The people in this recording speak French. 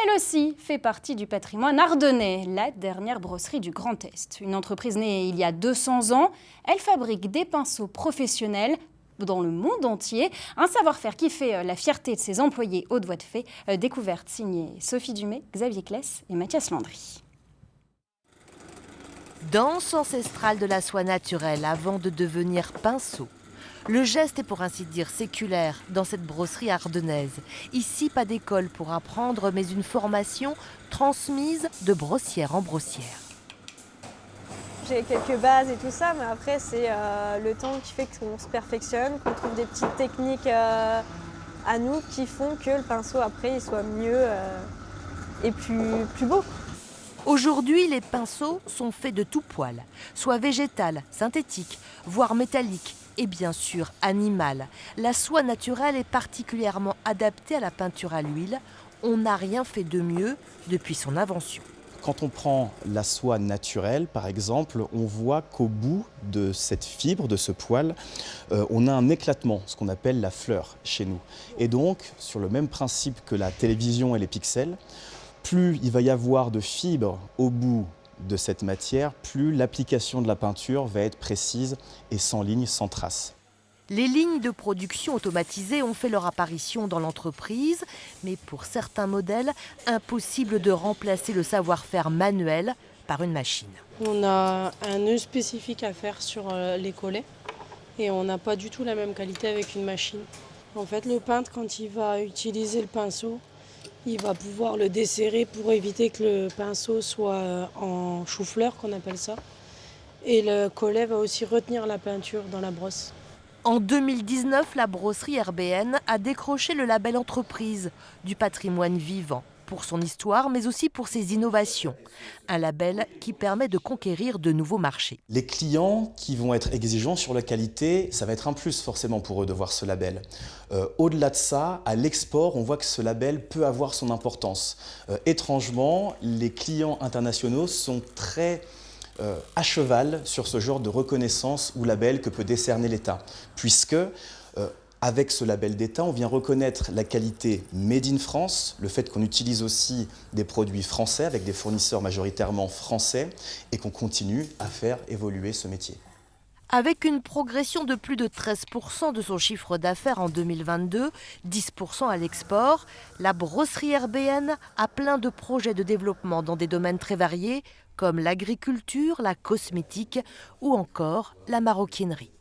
Elle aussi fait partie du patrimoine ardennais, la dernière brosserie du Grand Est. Une entreprise née il y a 200 ans, elle fabrique des pinceaux professionnels dans le monde entier. Un savoir-faire qui fait la fierté de ses employés haute voie de fait. Découverte signée Sophie Dumais, Xavier Kless et Mathias Landry. Danse ancestrale de la soie naturelle avant de devenir pinceau. Le geste est pour ainsi dire séculaire dans cette brosserie ardennaise. Ici, pas d'école pour apprendre, mais une formation transmise de brossière en brossière. J'ai quelques bases et tout ça, mais après c'est le temps qui fait qu'on se perfectionne, qu'on trouve des petites techniques à nous qui font que le pinceau après il soit mieux et plus beau. Aujourd'hui, les pinceaux sont faits de tout poil, soit végétal, synthétique, voire métallique et bien sûr animal. La soie naturelle est particulièrement adaptée à la peinture à l'huile. On n'a rien fait de mieux depuis son invention. Quand on prend la soie naturelle, par exemple, on voit qu'au bout de cette fibre, de ce poil, on a un éclatement, ce qu'on appelle la fleur chez nous. Et donc, sur le même principe que la télévision et les pixels, plus il va y avoir de fibres au bout de cette matière, plus l'application de la peinture va être précise et sans ligne, sans trace. Les lignes de production automatisées ont fait leur apparition dans l'entreprise, mais pour certains modèles, impossible de remplacer le savoir-faire manuel par une machine. On a un nœud spécifique à faire sur les collets et on n'a pas du tout la même qualité avec une machine. En fait, le peintre, quand il va utiliser le pinceau, il va pouvoir le desserrer pour éviter que le pinceau soit en chou-fleur, qu'on appelle ça. Et le collet va aussi retenir la peinture dans la brosse. En 2019, la brosserie RBN a décroché le label Entreprise du patrimoine vivant pour son histoire, mais aussi pour ses innovations. Un label qui permet de conquérir de nouveaux marchés. Les clients qui vont être exigeants sur la qualité, ça va être un plus forcément pour eux de voir ce label. Au-delà de ça, à l'export, on voit que ce label peut avoir son importance. Étrangement, les clients internationaux sont très à cheval sur ce genre de reconnaissance ou label que peut décerner l'État, puisque avec ce label d'État, on vient reconnaître la qualité Made in France, le fait qu'on utilise aussi des produits français avec des fournisseurs majoritairement français et qu'on continue à faire évoluer ce métier. Avec une progression de plus de 13% de son chiffre d'affaires en 2022, 10% à l'export, la brosserie RBN a plein de projets de développement dans des domaines très variés comme l'agriculture, la cosmétique ou encore la maroquinerie.